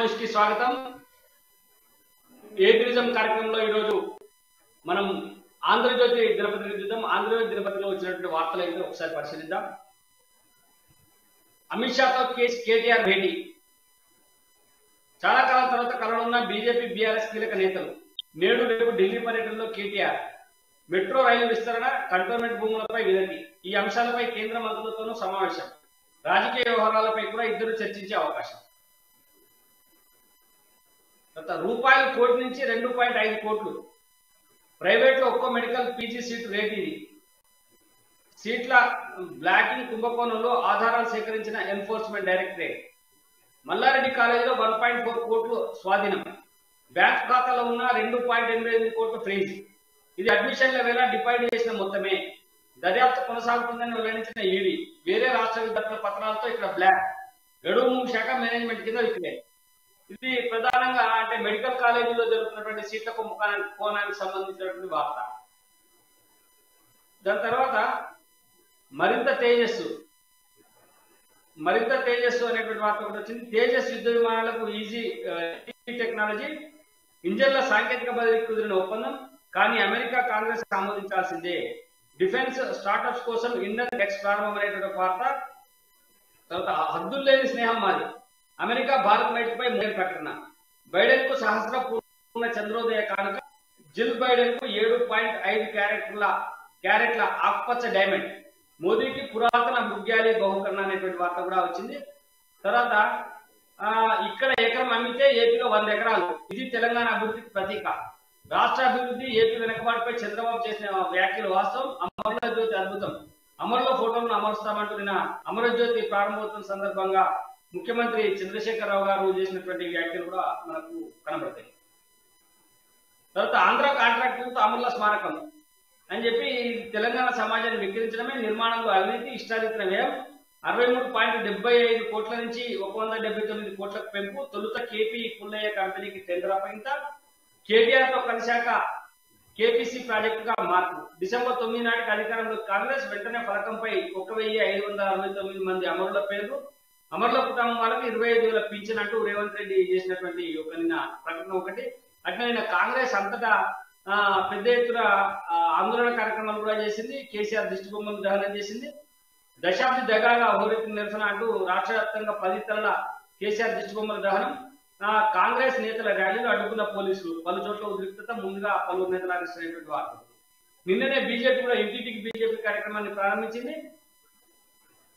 News కి స్వాగతం. ఏగ్రిజం కార్యక్రమంలో ఈ రోజు మనం ఆంధ్రజ్యోతి దినపత్రిక చూద్దాం. ఆంధ్రజ్యోతి దినపత్రికలో వచ్చినటువంటి వార్తలు ఏంటో ఒకసారి పరిశీలిద్దాం. అమిత్ షాతో కేటీఆర్ భేటీ. చాలా కాలం తర్వాత కలవనున్న బీజేపీ బీఆర్ఎస్ కీలక నేతలు. నేడు రేపు ఢిల్లీ పర్యటనలో కేటీఆర్. మెట్రో రైలు విస్తరణ, కంటోన్మెంట్ భూములపై వినతి, ఈ అంశాలపై కేంద్ర మంత్రులతోనూ సమావేశం. రాజకీయ వ్యవహారాలపై కూడా ఇద్దరు చర్చించే అవకాశం. రూపాయలు కోటి నుంచి 2.5 కోట్లు. ప్రైవేట్ లో ఒక్కో మెడికల్ పీజీ సీటు రేట్ ఇది. సీట్ల బ్లాకింగ్ కుంభకోణంలో ఆధారాలు సేకరించిన ఎన్ఫోర్స్మెంట్ డైరెక్టరేట్. మల్లారెడ్డి కాలేజీలో 1.4 కోట్లు స్వాధీనం. బ్యాంక్ ఖాతాలో ఉన్న 2.88 కోట్లు ఫ్రీజ్. ఇది అడ్మిషన్ల వేళ డిపాజిట్ చేసిన మొత్తమే. దర్యాప్తు కొనసాగుతుందని వెల్లడించిన ఈడీ. వేరే రాష్ట్ర విద్యార్థుల పత్రాలతో ఇక్కడ బ్లాక్. గడువు శాఖ మేనేజ్మెంట్ కింద విక్రయం. ఇది ప్రధానంగా అంటే మెడికల్ కాలేజీలో జరుగుతున్నటువంటి సీట్ల కుంభకోణానికి సంబంధించినటువంటి వార్త. దాని తర్వాత మరింత తేజస్సు అనేటువంటి వార్త కూడా వచ్చింది. తేజస్ యుద్ధ విమానాలకు ఈజీ టెక్నాలజీ. ఇంజన్ల సాంకేతిక బదిలీ కుదిరిన ఒప్పందం, కానీ అమెరికా కాంగ్రెస్ ఆమోదించాల్సిందే. డిఫెన్స్ స్టార్టప్స్ కోసం ఇండియన్ టెక్స్ ప్రారంభం అనేటువంటి వార్త. తర్వాత హద్దులు లేని స్నేహం మాది. అమెరికా భారత్ మైత్రిపై ముందు ప్రకటన. బైడెన్ కు సహస్ర పూర్ణ చంద్రోదయ కానుక. జిల్ బైడెన్ కు 7.5 క్యారెట్ల ఆకుపచ్చ డైమండ్. మోదీకి పురాతన మృగ్యాలి బహుకరణ అనేటువంటి వార్త కూడా వచ్చింది. తర్వాత ఇక్కడ ఎకరం అమ్మితే ఏపీలో 100 ఎకరాలు. ఇది తెలంగాణ అభివృద్ధికి ప్రతీక. రాష్ట్ర అభివృద్ధి, ఏపీ వెనుకబాటుపై చంద్రబాబు చేసిన వ్యాఖ్యలు వాస్తవం. అమరజ్యోతి అద్భుతం. అమరులో ఫోటోలను అమరుస్తామంటూ నిన్న అమరజ్యోతి ప్రారంభోత్సవం సందర్భంగా ముఖ్యమంత్రి చంద్రశేఖరరావు గారు చేసినటువంటి వ్యాఖ్యలు కూడా మనకు కనబడతాయి. తర్వాత ఆంధ్ర కాంట్రాక్టులతో అమరుల స్మారకం అని చెప్పి తెలంగాణ సమాజాన్ని విక్రించడమే. నిర్మాణంలో అవినీతి, ఇష్టారీతిన వ్యయం. 63.75 కోట్ల నుంచి 179 కోట్లకు పెంపు. తొలుత కేపీ పుల్లయ్య కంపెనీకి టెండర్ అప్పగింత. కేటీఆర్ తో కలిశాక కేపీసీ ప్రాజెక్టుగా మార్పు. డిసెంబర్ 9 నాటికి అధికారంలో కాంగ్రెస్. వెంటనే ఫలకంపై 1569 మంది అమరుల పేర్లు. అమరుల కుటుంబం వాళ్ళకి 25,000 పింఛన్ అంటూ రేవంత్ రెడ్డి చేసినటువంటి ఒక నిన్న ప్రకటన ఒకటి. అట్లా నిన్న కాంగ్రెస్ అంతటా పెద్ద ఎత్తున ఆందోళన కార్యక్రమాలు కూడా చేసింది. కేసీఆర్ దిష్టి బొమ్మను దహనం చేసింది. దశాబ్ది దగాగా హోరెత్తిన నిరసన అంటూ రాష్ట్ర వ్యాప్తంగా 10 తలల కేసీఆర్ దిష్టి బొమ్మల దహనం. కాంగ్రెస్ నేతల ర్యాలీలు అడ్డుకున్న పోలీసులు. పలు చోట్ల ఉద్రిక్తత. ముందుగా పలువురు నేతలు అరెస్ట్ అయినటువంటి వార్తలు. నిన్ననే బీజేపీ కూడా ఇంటింటికి బీజేపీ కార్యక్రమాన్ని ప్రారంభించింది.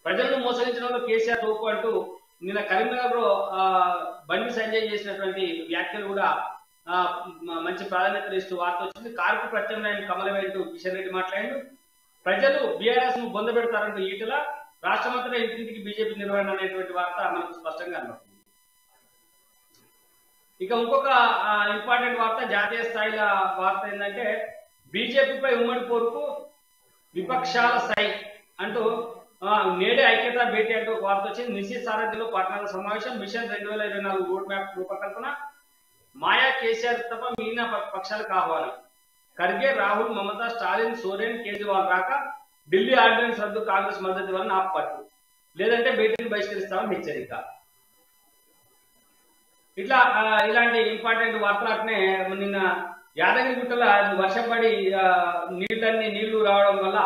ప్రజలను మోసగించడంలో కేసీఆర్ తోపు అంటూ నిన్న కరీంనగర్ లో బండి సంజయ్ చేసినటువంటి వ్యాఖ్యలు కూడా మంచి ప్రాధాన్యత ఇస్తూ వార్త వచ్చింది. కారుకు ప్రత్యామ్నాయం కమలవేంటూ కిషన్ రెడ్డి మాట్లాడారు. ప్రజలు బీఆర్ఎస్ ను బొందబెడతారంటూ ఈటల. రాష్ట్రమంతటా ఇంటింటికి బీజేపీ నిర్వహణ అనేటువంటి వార్త మనకు స్పష్టంగా కనబడుతుంది. ఇక ఇంకొక ఇంపార్టెంట్ వార్త, జాతీయ స్థాయిల వార్త ఏంటంటే బీజేపీపై ఉమ్మడి పోరుకు విపక్షాల సై అంటూ నేడే ఐక్యతా భేటీ అంటూ వార్త వచ్చింది. నిశీ సారథ్యంలో పాట్నాల సమావేశం. మిషన్ 2024 రోడ్ మ్యాప్ రూపకల్పన. మాయా కేసీఆర్ తప్ప మిగిలిన పక్షాలకు ఆహ్వానం. ఖర్గే, రాహుల్, మమతా, స్టాలిన్, సోరెన్, కేజ్రీవాల్ రాక. ఢిల్లీ ఆర్డినెన్స్ రద్దు కాంగ్రెస్ మద్దతు వల్ల ఆపట్టు. లేదంటే భేటీని బహిష్కరిస్తామని హెచ్చరిక. ఇలాంటి ఇంపార్టెంట్ వార్తలు. అట్నే నిన్న యాదగిరిగుట్టలో వర్షం పడి నీళ్లు రావడం వల్ల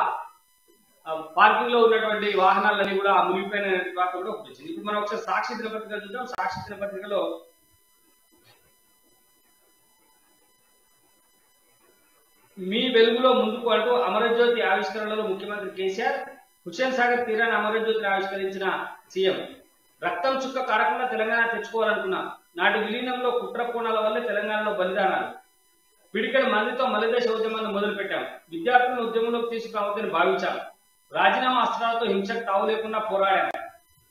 పార్కింగ్ లో ఉన్నటువంటి వాహనాలన్నీ కూడా మునిగిపోయిన వార్త కూడా వచ్చింది. ఇప్పుడు మనం ఒకసారి సాక్షి దినపత్రిక చూద్దాం. సాక్షి దినపత్రికలో మీ వెలుగులో ముందుకు అంటూ అమరజ్యోతి ఆవిష్కరణలో ముఖ్యమంత్రి కేసీఆర్. హుస్సేన్ సాగర్ తీరాన్ని అమరజ్యోతిని ఆవిష్కరించిన సీఎం. రక్తం చుక్క కారకుండా తెలంగాణ తెచ్చుకోవాలనుకున్నాం. నాటి విలీనంలో కుట్ర కోణాల వల్లే తెలంగాణలో బలిదానాలు. పిడికల మందితో మలిదశ ఉద్యమాన్ని మొదలుపెట్టాం. విద్యార్థులను ఉద్యమంలోకి తీసుకురావద్దని భావించాం. రాజీనామా అస్త్రాలతో హింసకు తావు లేకుండా పోరాడాం.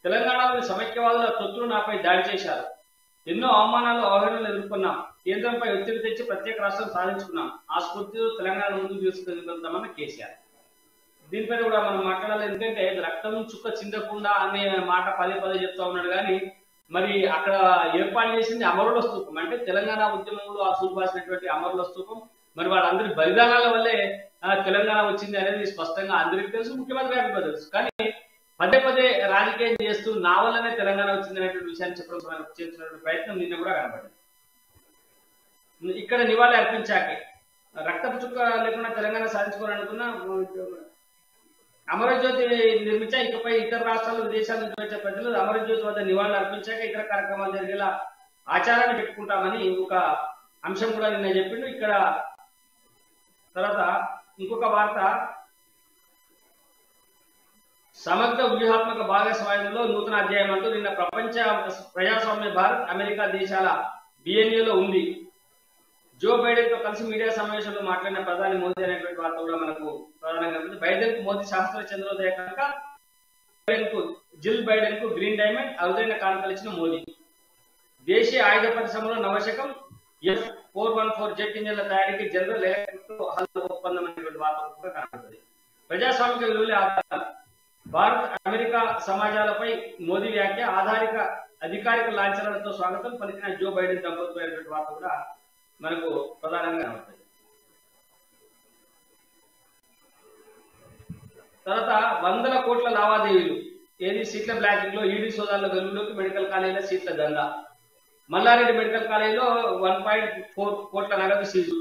తెలంగాణలోని సమైక్యవాదుల తొత్తులు నాపై దాడి చేశారు. ఎన్నో అవమానాలు, అవహేళనలు ఎదుర్కొన్నాం. కేంద్రంపై ఒత్తిడి తెచ్చి ప్రత్యేక రాష్ట్రం సాధించుకున్నాం. ఆ స్ఫూర్తితో తెలంగాణ ముందుకు తీసుకెళ్తామన్న కేసీఆర్. దీనిపైన కూడా మనం మాట్లాడాలి. ఎందుకంటే రక్తం చుక్క చిందకుండా అనే మాట పదే చెప్తా ఉన్నాడు. కానీ మరి అక్కడ ఏర్పాటు చేసింది అమరుల స్తూపం. అంటే తెలంగాణ ఉద్యమంలో ఆ సూర్పాసినటువంటి అమరుల స్తూపం. మరి వాళ్ళందరి బలిదానాల వల్లే తెలంగాణ వచ్చింది అనేది స్పష్టంగా అందరికీ తెలుసు, ముఖ్యమంత్రి గారికి తెలుసు. కానీ పదే పదే రాజకీయం చేస్తూ నా వల్లనే తెలంగాణ వచ్చిందనేటువంటి విషయాన్ని చెప్పడం చేస్తున్నటువంటి ప్రయత్నం నిన్న కూడా కనబడింది. ఇక్కడ నివాళి అర్పించాకే రక్తపు చుక్క లేకుండా తెలంగాణ సాధించుకోవాలనుకున్న అమరజ్యోతి నిర్మించా. ఇకపై ఇతర రాష్ట్రాలు విదేశాల నుంచి వచ్చే ప్రజలు అమరజ్యోతి వద్ద నివాళులు అర్పించాక ఇతర కార్యక్రమాలు జరిగేలా ఆచారాన్ని పెట్టుకుంటామని ఒక అంశం కూడా నిన్న చెప్పిండు. ఇక్కడ తర్వాత ఇంకొక వార్త, సమగ్ర వ్యూహాత్మక భాగస్వామ్యంలో నూతన అధ్యాయం అంటూ నిన్న ప్రపంచ ప్రజాస్వామ్య భారత్ అమెరికా దేశాల బిఎన్ఏలో ఉంది. జో బైడెన్ తో కలిసి మీడియా సమావేశంలో మాట్లాడిన ప్రధాని మోదీ అనేటువంటి వార్త కూడా మనకు ప్రధానంగా ఉంది. బైడెన్ కు మోదీ శాస్త్ర చంద్రోదయ కనుక జిల్ బైడెన్ కు గ్రీన్ డైమండ్ అరుదైన కానుకలు ఇచ్చిన మోదీ. దేశీయ ఆయుధ పరిశ్రమలో నవశకం F414 జెట్ ఇంజన్ల తయారీకి జనరల్ ఎలక్ట్రిక్ ఒప్పందం అనేటువంటి వార్త కూడా కనబడుతుంది. ప్రజాస్వామిక విలువలే ఆధారం, భారత్ అమెరికా సమాజాలపై మోదీ వ్యాఖ్య, అధికారిక లాంఛనాలతో స్వాగతం పలికిన జో బైడెన్ దంపతులు అనేటువంటి వార్త కూడా మనకు ప్రధానంగా కనబడుతుంది. తర్వాత 100 కోట్ల లావాదేవీలు ఏది సీట్ల బ్లాకింగ్ లో ఈడీ సోదాల వెలుగులోకి మెడికల్ కాలేజీల సీట్ల దందా. మల్లారెడ్డి మెడికల్ కాలేజీలో 1.4 కోట్ల నగదు సీజు.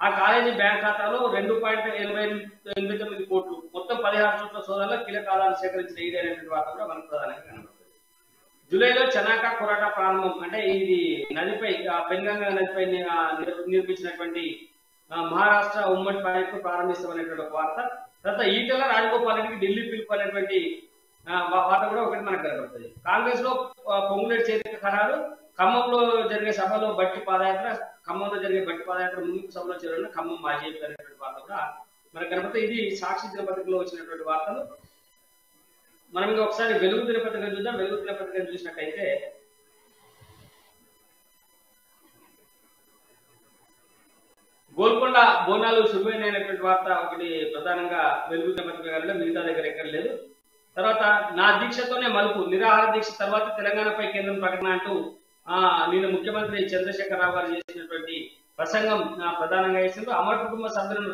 ఆ కాలేజీ బ్యాంక్ ఖాతాలో 2.89 కోట్లు, మొత్తం 16 కోట్ల సోదాల్లో కీలక ఆదాయాలు సేకరించిన ఈడీ అనేటువంటి వార్త కూడా మనకు ప్రధానంగా కనబడుతుంది. జూలైలో చనాకా కొరాటా ప్రారంభం, అంటే ఇది నదిపై పెన్గంగా నదిపై నిర్మించినటువంటి మహారాష్ట్ర ఉమ్మడి ప్రాజెక్టు ప్రారంభిస్తామనేటువంటి ఒక వార్త. తర్వాత ఈటెల రాజగోపాల్ రెడ్డికి ఢిల్లీ పిలుపు అనేటువంటి వార్త కూడా ఒకటి మనకు కనబడుతుంది. కాంగ్రెస్ లో పొంగులేటి చేరిక ఖరారు, ఖమ్మంలో జరిగే సభలో బట్టి పాదయాత్ర, ఖమ్మంలో జరిగే బట్టి పాదయాత్ర ముగింపు సభలో చేరిన ఖమ్మం మాజీ అనేటువంటి వార్త కూడా మనకు కనబడుతుంది. ఇది సాక్షి దినపత్రికలో వచ్చినటువంటి వార్తలు. మనం ఇంకా ఒకసారి వెలుగు దినపత్రిక చూద్దాం. వెలుగు దినపత్రిక చూసినట్టయితే గోల్కొండ బోనాలు శుభమైనటువంటి వార్త ఒకటి ప్రధానంగా వెలుగు దినపత్రిక, మిగతా దగ్గర ఎక్కడ లేదు. తర్వాత నా దీక్షతోనే మలుపు, నిరాహార దీక్ష తర్వాత తెలంగాణపై కేంద్రం ప్రకటన అంటూ నిన్న ముఖ్యమంత్రి చంద్రశేఖరరావు గారు చేసినటువంటి ప్రసంగం ప్రధానంగా చేసిండ్రు. అమరుల కుటుంబ సభ్యులను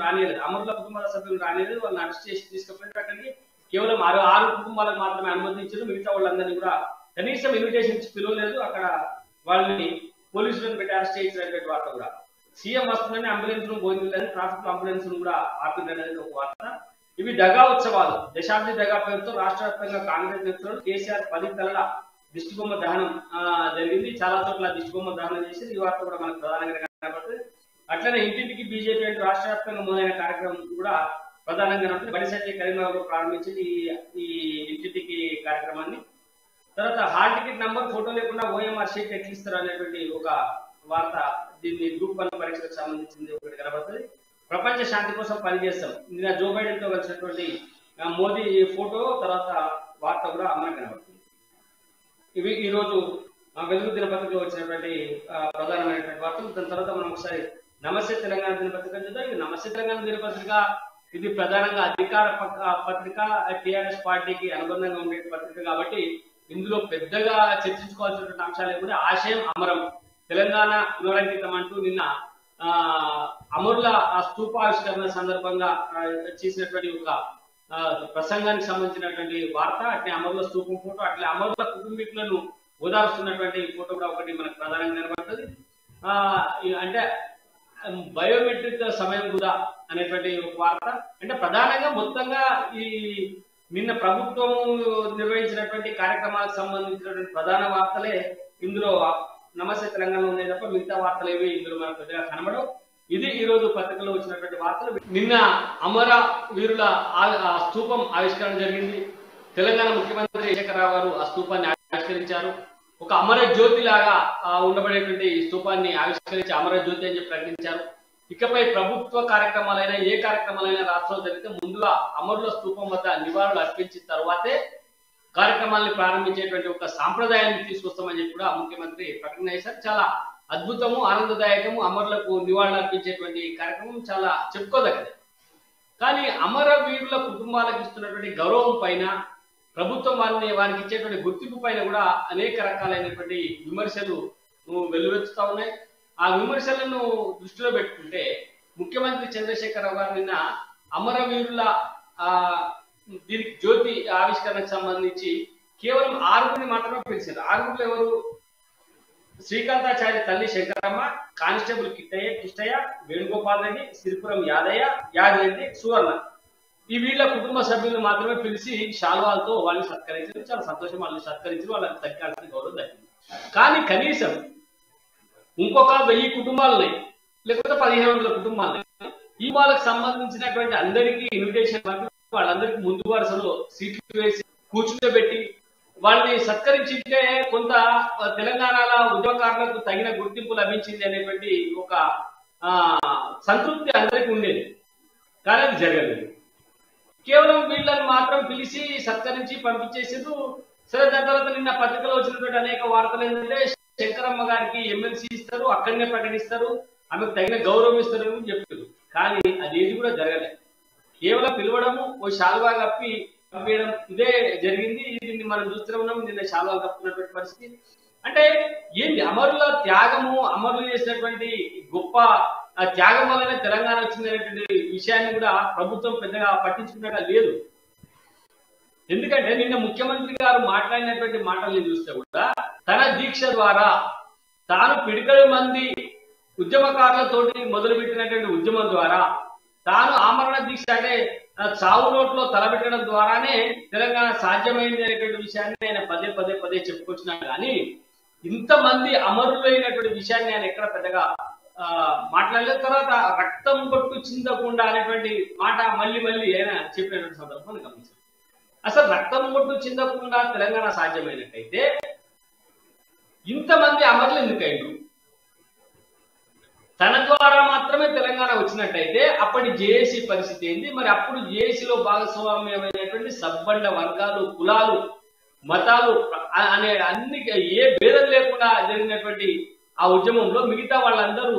రానియలేదు, వాళ్ళని అరెస్ట్ చేసి తీసుకుపోయిన అక్కడికి కేవలం 6 కుటుంబాలకు మాత్రమే అనుమతించారు. మిగతా వాళ్ళందరినీ కూడా కనీసం ఇన్విటేషన్ పిలవలేదు. అక్కడ వాళ్ళని పోలీసులను పెట్టి అరెస్ట్ చేసినటువంటి వార్త కూడా. సీఎం వస్తుందని అంబులెన్స్ ను బోధించలేదు, ట్రాఫిక్ అంబులెన్స్ ను కూడా ఆపిందనేది ఒక వార్త. ఇవి దగా ఉత్సవాలు, దశాబ్ది దగా పేరుతో రాష్ట్ర వ్యాప్తంగా కాంగ్రెస్ నేతలు కేసీఆర్ 10 తలల దిష్టిబొమ్మ దహనం జరిగింది. చాలా చోట్ల దిష్టిబొమ్మ దహనం చేసి ఈ వార్త కూడా మనకు ప్రధానంగా కనబడుతుంది. అట్లనే ఇంటింటికి బీజేపీ అంటే రాష్ట్ర వ్యాప్తంగా మొదలైన కార్యక్రమం కూడా ప్రధానంగా ఉంటుంది. బడి సంజయ్ కరీంనగర్ ప్రారంభించింది ఈ ఇంటింటికి కార్యక్రమాన్ని. తర్వాత హాల్ టికెట్ నంబర్ ఫోటో లేకుండా ఓఎంఆర్ షీట్ ఎట్లిస్తారు అనేటువంటి ఒక వార్త, దీన్ని గ్రూప్ 1 పరీక్షలకు సంబంధించింది ఒకటి కనబడుతుంది. ప్రపంచ శాంతి కోసం పనిచేస్తాం, నిన్న జో బైడెన్ తో కలిసినటువంటి మోదీ ఫోటో తర్వాత వార్త కూడా మనకు కనబడుతుంది. ఇవి ఈ రోజు వెలుగు దినపత్రికలో వచ్చినటువంటి ప్రధానమైనటువంటి వార్తలు. దాని తర్వాత మనం ఒకసారి నమస్తే తెలంగాణ దినపత్రిక చూద్దాం. ఇది నమస్తే తెలంగాణ దినపత్రిక, ఇది ప్రధానంగా అధికార పత్రిక, టిఆర్ఎస్ పార్టీకి అనుబంధంగా ఉండే పత్రిక కాబట్టి ఇందులో పెద్దగా చర్చించుకోవాల్సినటువంటి అంశాలు ఏమిటంటే ఆశయం అమరం, తెలంగాణ పునరంకితం అంటూ నిన్న అమరుల స్తూపావిష్కరణ సందర్భంగా చేసినటువంటి ఒక ప్రసంగానికి సంబంధించినటువంటి వార్త, అట్లే అమరుల స్తూపం ఫోటో, అట్లే అమరుల కుటుంబీకులను ఓదారుస్తున్నటువంటి ఫోటో కూడా ఒకటి మనకు ప్రధానంగా కనబడుతుంది. అంటే బయోమెట్రిక్ సమయం కూడా అనేటువంటి ఒక వార్త. అంటే ప్రధానంగా మొత్తంగా ఈ నిన్న ప్రభుత్వం నిర్వహించినటువంటి కార్యక్రమాలకు సంబంధించినటువంటి ప్రధాన వార్తలే ఇందులో నమస్తే తెలంగాణలో ఉన్నాయి తప్ప మిగతా వార్తలు ఏవి ఇందులో మనకు పెద్దగా కనబడవు. ఇది ఈ రోజు పత్రికలో వచ్చినటువంటి వార్తలు. నిన్న అమర వీరుల స్తూపం ఆవిష్కరణ జరిగింది. తెలంగాణ ముఖ్యమంత్రి శేఖరరావు గారు ఆ స్తూపాన్ని ఆవిష్కరించారు. ఒక అమర జ్యోతి లాగా ఉండబడేటువంటి స్తూపాన్ని ఆవిష్కరించి అమర జ్యోతి అని చెప్పి ప్రకటించారు. ఇకపై ప్రభుత్వ కార్యక్రమాలైనా ఏ కార్యక్రమాలైనా రాష్ట్రంలో జరిగితే ముందుగా అమరుల స్తూపం వద్ద నివాళులు అర్పించిన తర్వాతే కార్యక్రమాలను ప్రారంభించేటువంటి ఒక సాంప్రదాయాన్ని తీసుకొస్తామని చెప్పి కూడా ముఖ్యమంత్రి ప్రకటన చేశారు. చాలా అద్భుతము, ఆనందదాయకము. అమరులకు నివాళులు అర్పించేటువంటి కార్యక్రమం చాలా చెప్పుకోదగ్గది. కానీ అమరవీరుల కుటుంబాలకు ఇస్తున్నటువంటి గౌరవం పైన, ప్రభుత్వం వారికి ఇచ్చేటువంటి గుర్తింపు పైన కూడా అనేక రకాలైనటువంటి విమర్శలు వెల్లువెత్తుతా ఉన్నాయి. ఆ విమర్శలను దృష్టిలో పెట్టుకుంటే ముఖ్యమంత్రి చంద్రశేఖరరావు గారు నిన్న అమరవీరుల దీనికి జ్యోతి ఆవిష్కరణకు సంబంధించి కేవలం 6 మాత్రమే పిలిచారు. 6 ఎవరు? శ్రీకాంతాచారి తల్లి శంకరమ్మ, కానిస్టేబుల్ కిష్టయ్య, వేణుగోపాల్ రెడ్డి, సిరిపురం యాదిరెడ్డి, సువర్ణ. ఈ వీళ్ళ కుటుంబ సభ్యులు మాత్రమే పిలిచి శాల్వాలతో వాళ్ళని సత్కరించారు. చాలా సంతోషం, వాళ్ళని సత్కరించారు, వాళ్ళకి దక్కాల్సిన గౌరవం దక్కింది. కానీ కనీసం ఇంకొక 1000 కుటుంబాలు ఉన్నాయి, లేకపోతే 1500 కుటుంబాలు ఉన్నాయి. ఈ వాళ్ళకి సంబంధించినటువంటి అందరికీ ఇన్విటేషన్ వాళ్ళందరికీ ముందు వరుసలో సీట్లు వేసి కూర్చుండబెట్టి వాళ్ళని సత్కరించింటే కొంత తెలంగాణలో ఉద్యోగకారులకు తగిన గుర్తింపు లభించింది అనేటువంటి ఒక సంతృప్తి అందరికీ ఉండేది. కానీ అది జరగలేదు. కేవలం వీళ్ళని మాత్రం పిలిచి సత్కరించి పంపించేసారు. సరే, దాని తర్వాత నిన్న పత్రికలో వచ్చినటువంటి అనేక వార్తలు ఏంటంటే శంకరమ్మ గారికి ఎమ్మెల్సీ ఇస్తారు, అక్కడనే ప్రకటిస్తారు, ఆమెకు తగిన గౌరవం ఇస్తారు అని చెప్పారు. కానీ అదేది కూడా జరగలేదు. కేవలం పిలవడము, ఓ శాలువా కప్పి పంపించడం, ఇదే జరిగింది. దీన్ని మనం చూస్తూనే ఉన్నాం. నిన్న శాలువా కప్పుతున్నటువంటి పరిస్థితి. అంటే ఏంటి? అమరుల త్యాగము, అమరులు చేసినటువంటి గొప్ప త్యాగం వల్లనే తెలంగాణ వచ్చిందనేటువంటి విషయాన్ని కూడా ప్రభుత్వం పెద్దగా పట్టించుకున్నట్టు లేదు. ఎందుకంటే నిన్న ముఖ్యమంత్రి గారు మాట్లాడినటువంటి మాటల్ని చూస్తే కూడా తన దీక్ష ద్వారా తాను పిడికడు మంది ఉద్యమకారులతోటి మొదలుపెట్టినటువంటి ఉద్యమం ద్వారా తాను ఆమరణ దీక్ష అంటే చావు నోట్లో తలబెట్టడం ద్వారానే తెలంగాణ సాధ్యమైంది అనేటువంటి విషయాన్ని ఆయన పదే చెప్పుకొచ్చినా కానీ ఇంతమంది అమరులైనటువంటి విషయాన్ని ఆయన ఎక్కడ పెద్దగా మాట్లాడలేదు. తర్వాత రక్తం కొట్టు చిందకుండా అనేటువంటి మాట మళ్ళీ ఆయన చెప్పినటువంటి సందర్భం గమనించారు. అసలు రక్తం కొట్టు చిందకుండా తెలంగాణ సాధ్యమైనట్టయితే ఇంతమంది అమరులు ఎందుకైండు? తన ద్వారా మాత్రమే తెలంగాణ వచ్చినట్టయితే అప్పటి జేఏసీ పరిస్థితి ఏంది? మరి అప్పుడు జేఏసీలో భాగస్వామ్యమైనటువంటి సబ్బండ వర్గాలు, కులాలు, మతాలు అనే అన్ని ఏ భేదం లేకుండా జరిగినటువంటి ఆ ఉద్యమంలో మిగతా వాళ్ళందరూ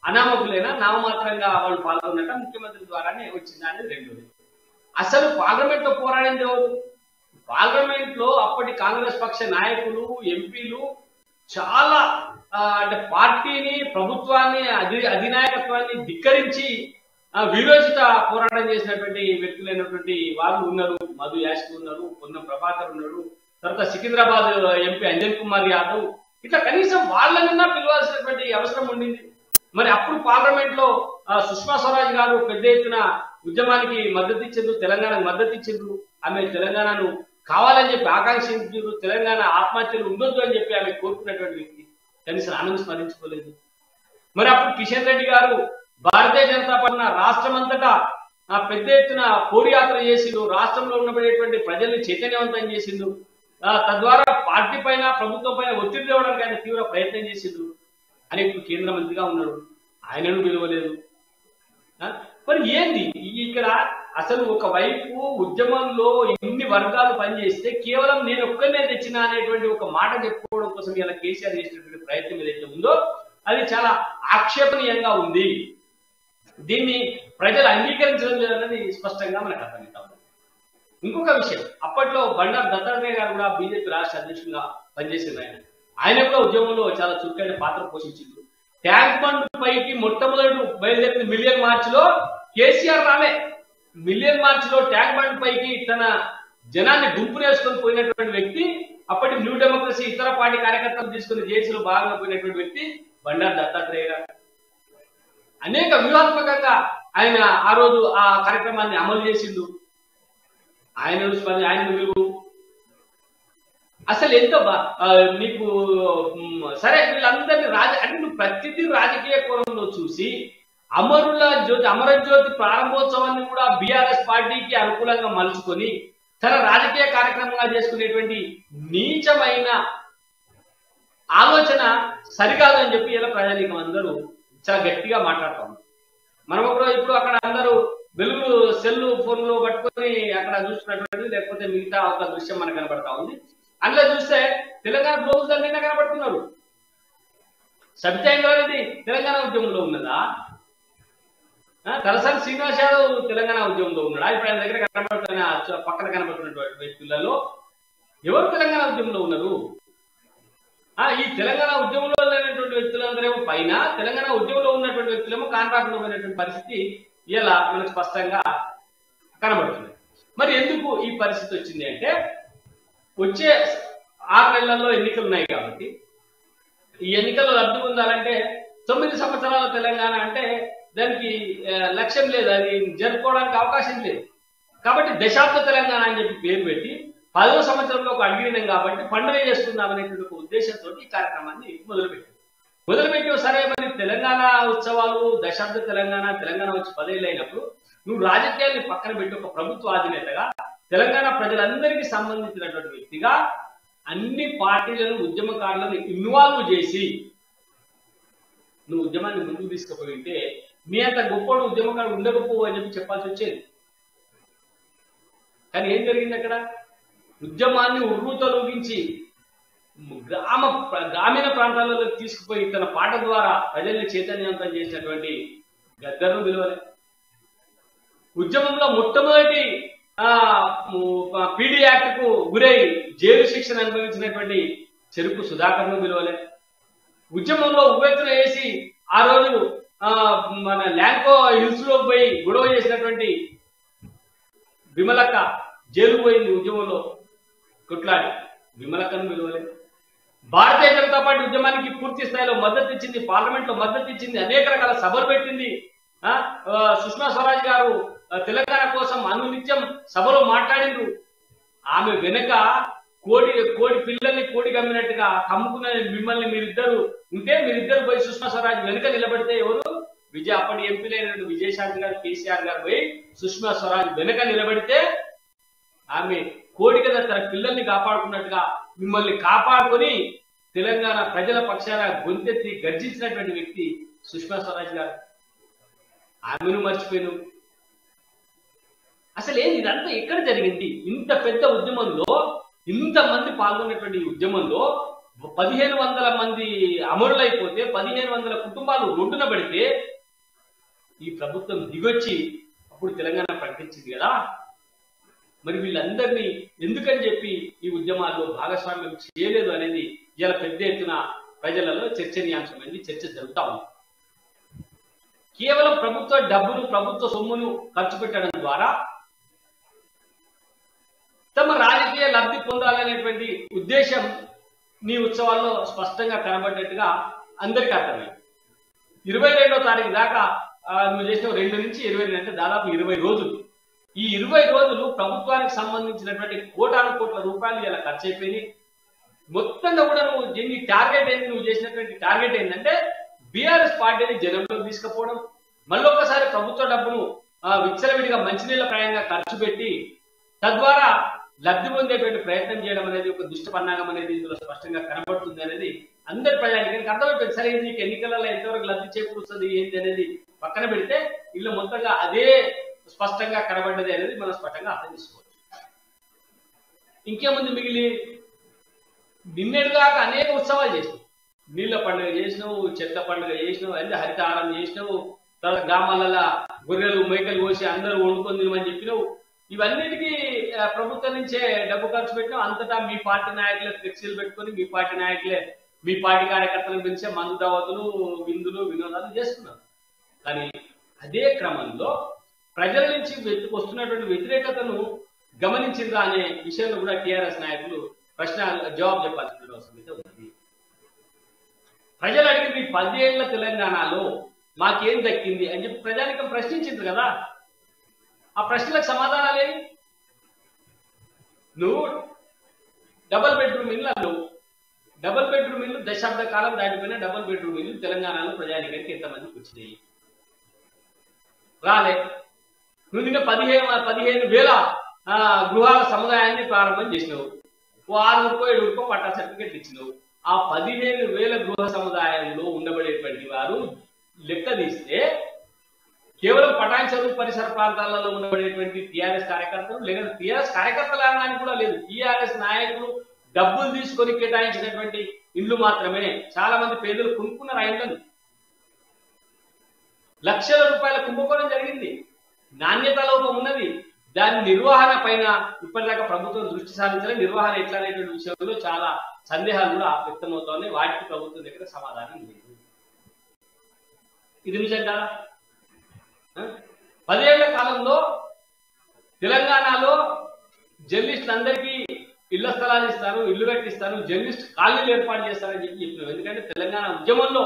అనామకులైనా నామమాత్రంగా వాళ్ళు పాల్గొన్నట్ట ముఖ్యమంత్రి ద్వారానే వచ్చిందా అనేది రెండోది. అసలు పార్లమెంట్ లో పోరాడింది ఎవరు? పార్లమెంట్ లో అప్పటి కాంగ్రెస్ పక్ష నాయకులు, ఎంపీలు చాలా అంటే పార్టీని, ప్రభుత్వాన్ని, అధినాయకత్వాన్ని ధిక్కరించి విరోచిత పోరాటం చేసినటువంటి వ్యక్తులైనటువంటి వాళ్ళు ఉన్నారు. మధు యాష్కి ఉన్నారు, పొన్నం ప్రభాకర్ ఉన్నారు, తర్వాత సికింద్రాబాద్ ఎంపీ అంజన్ కుమార్ యాదవ్, ఇట్లా కనీసం వాళ్ళనన్నా పిలవాల్సినటువంటి అవసరం ఉండింది. మరి అప్పుడు పార్లమెంట్ లో సుష్మా స్వరాజ్ గారు పెద్ద ఎత్తున ఉద్యమానికి మద్దతు ఇచ్చారు, తెలంగాణకు మద్దతు ఇచ్చారు. ఆమె తెలంగాణను కావాలని చెప్పి ఆకాంక్షించారు, తెలంగాణ ఆత్మహత్యలు ఉండొద్దు అని చెప్పి ఆమె కోరుకున్నటువంటి వ్యక్తి. కనీసం ఆమెను స్మరించుకోలేదు. మరి అప్పుడు కిషన్ రెడ్డి గారు భారతీయ జనతా పార్టీ రాష్ట్రం అంతటా పెద్ద ఎత్తున పోరుయాత్ర చేసిండు, రాష్ట్రంలో ఉన్నటువంటి ప్రజల్ని చైతన్యవంతం చేసిండు, తద్వారా పార్టీ పైన, ప్రభుత్వం పైన ఒత్తిడి తేవడానికి ఆయన తీవ్ర ప్రయత్నం చేసిండు. అని ఇప్పుడు కేంద్ర మంత్రిగా ఉన్నాడు, ఆయనను పిలవలేదు. మరి ఏంది ఇక్కడ? అసలు ఒకవైపు ఉద్యమంలో ఇన్ని వర్గాలు పనిచేస్తే కేవలం నేను ఒక్కనే తెచ్చినా అనేటువంటి ఒక మాట చెప్పుకోవడం కోసం ఇలా కేసీఆర్ చేసినటువంటి ప్రయత్నం ఏదైతే ఉందో అది చాలా ఆక్షేపణీయంగా ఉంది. దీన్ని ప్రజలు అంగీకరించడం లేదన్నది స్పష్టంగా మనకు అర్థమవుతా ఉంది. ఇంకొక విషయం, అప్పట్లో బండారు దత్తాత్రేయ గారు కూడా బీజేపీ రాష్ట్ర అధ్యక్షుడిగా పనిచేసింది. ఆయన కూడా ఉద్యమంలో చాలా చురుకైన పాత్ర పోషించింది. ట్యాంక్ బండ్ పైకి మొట్టమొదటి బయలుదేరిన మిలియన్ మార్చ్ లో కేసీఆర్ రాలే. మిలియన్ మార్చ్ లో ట్యాంక్ బండ్ పైకి తన జనాన్ని గుంపునేసుకొని పోయినటువంటి వ్యక్తి, అప్పటి న్యూ డెమోక్రసీ ఇతర పార్టీ కార్యకర్తలు తీసుకుని జేసీలో భాగంగా పోయినటువంటి వ్యక్తి బండారు దత్తాత్రేయ గారు. అనేక వ్యూహాత్మకంగా ఆయన ఆ రోజు ఆ కార్యక్రమాన్ని అమలు చేసిండు. ఆయన విలువ అసలు ఎంత నీకు సరే. వీళ్ళందరినీ అంటే నువ్వు ప్రతిదీ రాజకీయ కోణంలో చూసి అమరజ్యోతి ప్రారంభోత్సవాన్ని కూడా బీఆర్ఎస్ పార్టీకి అనుకూలంగా మలుచుకొని తన రాజకీయ కార్యక్రమంగా చేసుకునేటువంటి నీచమైన ఆలోచన సరికాదు అని చెప్పి ఇలా ప్రజానీకం అందరూ చాలా గట్టిగా మాట్లాడతాం. మనం ఇప్పుడు అక్కడ అందరూ వెలుగు సెల్లు ఫోన్లో పట్టుకొని అక్కడ చూస్తున్నటువంటి, లేకపోతే మిగతా ఒక దృశ్యం మనకు కనబడతా ఉంది. అందులో చూస్తే తెలంగాణ గ్లోబల్ నిన్న కనబడుతున్నారు. సబితా ఇంద్రారెడ్డి తెలంగాణ ఉద్యమంలో ఉన్నదా? తలసాని శ్రీనివాస్ యాదవ్ తెలంగాణ ఉద్యమంలో ఉన్నాడా? ఇప్పుడు ఆయన దగ్గర కనబడుతున్న పక్కన కనబడుతున్నటువంటి వ్యక్తులలో ఎవరు తెలంగాణ ఉద్యమంలో ఉన్నారు? ఈ తెలంగాణ ఉద్యమంలో ఉన్నటువంటి వ్యక్తులందరేమో పైన, తెలంగాణ ఉద్యమంలో ఉన్నటువంటి వ్యక్తులేమో కాంట్రాక్ట్లో ఉన్నటువంటి పరిస్థితి ఇలా మనకు స్పష్టంగా కనబడుతుంది. మరి ఎందుకు ఈ పరిస్థితి వచ్చింది అంటే వచ్చే 6 నెలల్లో ఎన్నికలు ఉన్నాయి కాబట్టి ఈ ఎన్నికల్లో లబ్ధి పొందాలంటే 9 సంవత్సరాల తెలంగాణ అంటే దానికి లక్ష్యం లేదు, అది జరుపుకోవడానికి అవకాశం లేదు. కాబట్టి దశాబ్ద తెలంగాణ అని చెప్పి పేరు పెట్టి 10వ సంవత్సరంలో ఒక అడిగినాం కాబట్టి పండుగ చేసుకుందాం అనేటువంటి ఒక ఉద్దేశంతో ఈ కార్యక్రమాన్ని మొదలుపెట్టి సరే మరి తెలంగాణ ఉత్సవాలు దశాబ్ద తెలంగాణ వచ్చి 10 ఏళ్ళు అయినప్పుడు నువ్వు రాజకీయాన్ని పక్కన పెట్టి ఒక ప్రభుత్వ అధినేతగా తెలంగాణ ప్రజలందరికీ సంబంధించినటువంటి వ్యక్తిగా అన్ని పార్టీలను ఉద్యమకారులను ఇన్వాల్వ్ చేసి నువ్వు ఉద్యమాన్ని ముందుకు తీసుకుపోయి ఉంటే మీ అంత గొప్పడు ఉద్యమకారుడు ఉండకపోవు అని చెప్పి చెప్పాల్సి వచ్చేది. కానీ ఏం జరిగింది అక్కడ? ఉద్యమాన్ని ఉర్రూతలూగించి గ్రామీణ ప్రాంతాలలో తీసుకుపోయి తన పాట ద్వారా ప్రజల్ని చైతన్యవంతం చేసినటువంటి గద్దర్ను విలువలే. ఉద్యమంలో మొట్టమొదటి పీడీ యాక్ట్ కు గురై జైలు శిక్షను అనుభవించినటువంటి చెరుకు సుధాకర్ను విలువలే. ఉద్యమంలో ఉవ్వెత్తున వేసి ఆ రోజు మన ల్యాంకో హిల్స్ లో పోయి గొడవ చేసినటువంటి విమలక్క జైలు పోయింది ఉద్యమంలో కొట్లాడి, విమలక్కను విలువలే. భారతీయ జనతా పార్టీ ఉద్యమానికి పూర్తి స్థాయిలో మద్దతు ఇచ్చింది, పార్లమెంట్ లో మద్దతు ఇచ్చింది, అనేక రకాల సభలు పెట్టింది. సుష్మా స్వరాజ్ గారు తెలంగాణ కోసం అనునిత్యం సభలో మాట్లాడిండ్రు. ఆమె వెనక కోడి పిల్లల్ని కోడి కమ్మినట్టుగా కమ్ముకున్న మిమ్మల్ని మీరిద్దరు పోయి సుష్మా స్వరాజ్ వెనుక నిలబడితే ఎవరు? అప్పటి ఎంపీలైనటువంటి విజయశాంతి గారు, కేసీఆర్ గారు పోయి సుష్మా స్వరాజ్ వెనక నిలబడితే ఆమె కోడి కదా తన పిల్లల్ని కాపాడుకున్నట్టుగా మిమ్మల్ని కాపాడుకొని తెలంగాణ ప్రజల పక్షాన గొంతెత్తి గర్జించినటువంటి వ్యక్తి సుష్మా స్వరాజ్ గారు. ఆమెను మర్చిపోయాను. అసలు ఏంది ఇదంతా ఎక్కడ జరిగింది? ఇంత పెద్ద ఉద్యమంలో ఇంతమంది పాల్గొన్నటువంటి ఉద్యమంలో 1500 మంది అమరులైపోతే 1500 కుటుంబాలు రోడ్డున పడితే ఈ ప్రభుత్వం దిగొచ్చి అప్పుడు తెలంగాణ ప్రకటించింది కదా. మరి వీళ్ళందరినీ ఎందుకని చెప్పి ఈ ఉద్యమాల్లో భాగస్వామ్యం చేయలేదు అనేది ఇలా పెద్ద ఎత్తున ప్రజలలో చర్చనీయాంశమైంది, చర్చ జరుగుతా ఉంది. కేవలం ప్రభుత్వ డబ్బును ప్రభుత్వ సొమ్మును ఖర్చు పెట్టడం ద్వారా తమ రాజకీయ లబ్ధి పొందాలనేటువంటి ఉద్దేశం నీ ఉత్సవాల్లో స్పష్టంగా కనబడ్డట్టుగా అందరికీ అర్థమైంది. 22వ తారీఖు దాకా నువ్వు చేసిన 2 నుంచి 22 అంటే దాదాపు 20 రోజులు. ఈ 20 రోజులు ప్రభుత్వానికి సంబంధించినటువంటి కోటాను కోట్ల రూపాయలు ఇలా ఖర్చు అయిపోయినాయి. మొత్తంగా కూడా నీ టార్గెట్ ఏంది? నువ్వు చేసినటువంటి టార్గెట్ ఏంటంటే బీఆర్ఎస్ పార్టీని జనంలో తీసుకుపోవడం, మళ్ళొక్కసారి ప్రభుత్వ డబ్బును విచ్చలవిడిగా మంచినీళ్ళ ప్రాయంగా ఖర్చు పెట్టి తద్వారా లబ్ధి పొందేటువంటి ప్రయత్నం చేయడం అనేది ఒక దుష్ట పన్నాగం అనేది ఇందులో స్పష్టంగా కనబడుతుంది అనేది అందరి ప్రజానికి అర్థమైపోయింది. సరే నీకు ఎన్నికలలో ఎంతవరకు లబ్ధి చేకూరుస్తుంది ఏంటి అనేది పక్కన పెడితే వీళ్ళు మొత్తంగా అదే స్పష్టంగా కనబడ్డది అనేది మనం స్పష్టంగా అర్థం చేసుకోవచ్చు. ఇంకేముంది మిగిలి? నిన్నటిదాకా అనేక ఉత్సవాలు చేసినావు. నీళ్ళ పండుగ చేసినావు, చెత్త పండుగ చేసినావు, అన్ని హరితహారం చేసినావు, తర్వాత గ్రామాలలో గొర్రెలు మేకలు కోసి అందరూ వండుకొని తినమని చెప్పినావు. ఇవన్నిటికీ ప్రభుత్వం నుంచే డబ్బు ఖర్చు పెట్టినావు. అంతటా మీ పార్టీ నాయకులే ఫ్లెక్సీలు పెట్టుకొని మీ పార్టీ నాయకులే మీ పార్టీ కార్యకర్తలను పిలిచే మందు దావతులు, విందులు, వినోదాలు చేస్తున్నారు. కానీ అదే క్రమంలో ప్రజల నుంచి వస్తున్నటువంటి వ్యతిరేకతను గమనించిందా అనే విషయంలో కూడా టీఆర్ఎస్ నాయకులు జవాబు చెప్పాల్సిన అవసరం అయితే ఉంది. ప్రజలు అడిగింది 10 ఏళ్ల తెలంగాణలో మాకేం దక్కింది అని చెప్పి ప్రజానికం ప్రశ్నించింది కదా. ఆ ప్రశ్నలకు సమాధానాలేవి? నువ్వు డబుల్ బెడ్రూమ్ ఇల్లు అన్నావు. డబుల్ బెడ్రూమ్ ఇల్లు దశాబ్ద కాలం దాటిపోయిన డబుల్ బెడ్రూమ్ ఇల్లు తెలంగాణలో ప్రజానికానికి ఎంతమందికి వచ్చినాయి? రాలే. నువ్వు నిన్న 15,000 గృహాల సముదాయాన్ని ప్రారంభం చేసినావు. 6,000 పట్టా సర్టిఫికెట్లు ఇచ్చినావు. ఆ 15,000 గృహ సముదాయంలో ఉండబడేటువంటి వారు లెక్క తీస్తే కేవలం పటాన్ చెరువు పరిసర ప్రాంతాలలో ఉండబడేటువంటి టీఆర్ఎస్ కార్యకర్తలు, లేదా టీఆర్ఎస్ కార్యకర్తలు అనడానికి కూడా లేదు, టీఆర్ఎస్ నాయకులు డబ్బులు తీసుకొని కేటాయించినటువంటి ఇల్లు మాత్రమే. చాలా మంది పేదలు కొనుక్కున్నారు ఆ ఇళ్లను. లక్షల రూపాయల కుంభకోణం జరిగింది. నాణ్యత లోపం ఉన్నది. దాని నిర్వహణ పైన ఇప్పటిదాకా ప్రభుత్వం దృష్టి సారించాలి. నిర్వహణ ఎట్లా అనేటువంటి విషయంలో చాలా సందేహాలు కూడా వ్యక్తమవుతున్నాయి. వాటికి ప్రభుత్వం దగ్గర సమాధానం లేదు. ఇది నిజంగా 10 ఏళ్ల కాలంలో తెలంగాణలో జర్నలిస్టులందరికీ ఇళ్ల స్థలాలు ఇస్తారు, ఇల్లు కట్టిస్తారు, జర్నలిస్ట్ కాలనీలు ఏర్పాటు చేస్తారని చెప్పినాం. ఎందుకంటే తెలంగాణ ఉద్యమంలో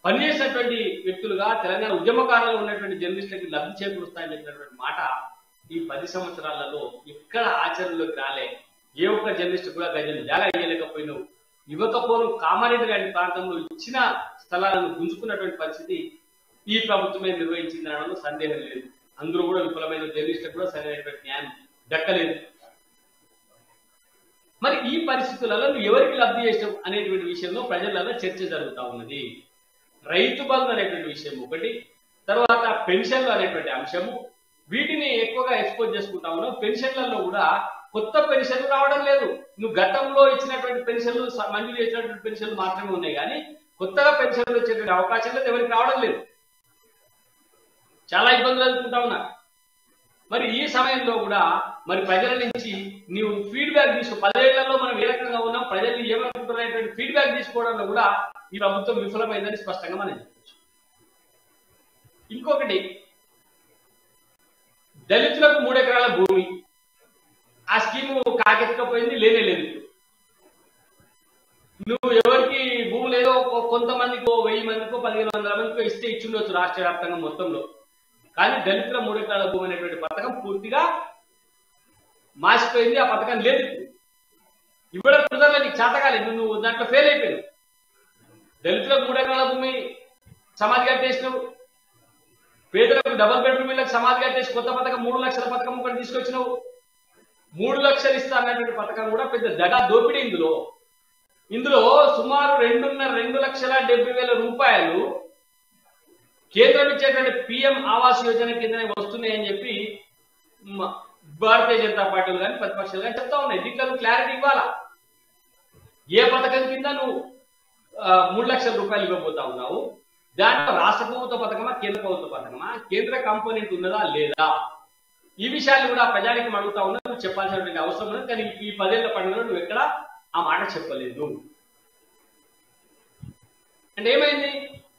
పనిచేసినటువంటి వ్యక్తులుగా తెలంగాణ ఉద్యమకారులు ఉన్నటువంటి జర్నలిస్టులకి లబ్ధి చేకూరుస్తాయని చెప్పినటువంటి మాట ఈ 10 సంవత్సరాలలో ఎక్కడ ఆచరణలోకి రాలే. ఏ ఒక్క జర్నలిస్ట్ కూడా గజలు జాగా ఇవ్వలేకపోయినావు. ఇవ్వకపోను కామారెడ్డి లాంటి ప్రాంతంలో ఇచ్చిన స్థలాలను గుంజుకున్నటువంటి పరిస్థితి ఈ ప్రభుత్వమే నిర్వహించిందనడంలో సందేహం లేదు. అందరూ కూడా విఫలమైన జర్నలిస్టులకు కూడా సరైనటువంటి న్యాయం దక్కలేదు. మరి ఈ పరిస్థితులలో నువ్వు ఎవరికి లబ్ధి చేసావు అనేటువంటి విషయంలో ప్రజలలో చర్చ జరుగుతూ ఉన్నది. రైతు బంధు అనేటువంటి విషయం ఒకటి, తర్వాత పెన్షన్లు అనేటువంటి అంశము, వీటిని ఎక్కువగా ఎక్స్పోజ్ చేసుకుంటా ఉన్నావు. పెన్షన్లలో కూడా కొత్త పెన్షన్లు రావడం లేదు. నువ్వు గతంలో ఇచ్చినటువంటి పెన్షన్లు, మంజూరు చేసినటువంటి పెన్షన్లు మాత్రమే ఉన్నాయి, కానీ కొత్తగా పెన్షన్లు వచ్చేటువంటి అవకాశం లేదు, ఎవరికి రావడం లేదు. చాలా ఇబ్బందులు ఎదుర్కొంటా ఉన్నా. మరి ఈ సమయంలో కూడా మరి ప్రజల నుంచి నీవు ఫీడ్బ్యాక్ తీసుకో. 10 ఏళ్లలో మనం ఏ రకంగా ఉన్నాం, ప్రజలు ఏమనుకుంటున్నటువంటి ఫీడ్బ్యాక్ తీసుకోవడంలో కూడా ఈ ప్రభుత్వం విఫలమైందని స్పష్టంగా మనం చెప్పచ్చు. ఇంకొకటి, దళితులకు 3 ఎకరాల భూమి ఆ స్కీము కాకెత్తకపోయింది, లేనే లేదు. నువ్వు ఎవరికి భూమి లేదో కొంతమందికో 1000 మందికో 1500 మందికో ఇస్తే ఇచ్చిండొచ్చు రాష్ట్ర వ్యాప్తంగా మొత్తంలో. కానీ దళితుల 3 ఎకరాల భూమి అనేటువంటి పథకం పూర్తిగా మాసిపోయింది. ఆ పథకం లేదు, ఇవ్వడం కుదరలే, నీకు చేతకాలేదు, నువ్వు దాంట్లో ఫెయిల్ అయిపోయావు. దళితులకు 3 ఎకరాల భూమి సమాధి కట్టేసినావు, పేదలకు డబుల్ బెడ్రూమ్ ఇళ్ళకి సమాధి కట్టేసి కొత్త పథకం 3 లక్షల పథకం ఒకటి తీసుకొచ్చినావు. 3 లక్షలు ఇస్తా అన్నటువంటి పథకం కూడా పెద్ద దగా దోపిడీ. ఇందులో సుమారు 2,70,000 రూపాయలు కేంద్రం ఇచ్చేటువంటి పిఎం ఆవాస్ యోజన కిందనే వస్తున్నాయని చెప్పి భారతీయ జనతా పార్టీలు కానీ ప్రతిపక్షాలు కానీ చెప్తా ఉన్నాయి. దీంట్లో క్లారిటీ ఇవ్వాలా. ఏ పథకం కింద నువ్వు 3 లక్షల రూపాయలు ఇవ్వబోతా ఉన్నావు, దాంట్లో రాష్ట్ర ప్రభుత్వ పథకమా కేంద్ర ప్రభుత్వ పథకమా, కేంద్ర కాంపోనెంట్ ఉన్నదా లేదా, ఈ విషయాలు కూడా ప్రజానికి అడుగుతా ఉన్నా. నువ్వు చెప్పాల్సినటువంటి అవసరం ఉన్నది. కానీ ఈ 10 ఏళ్ల పండుగలో నువ్వు ఎక్కడ ఆ మాట చెప్పలేదు. అంటే ఏమైంది,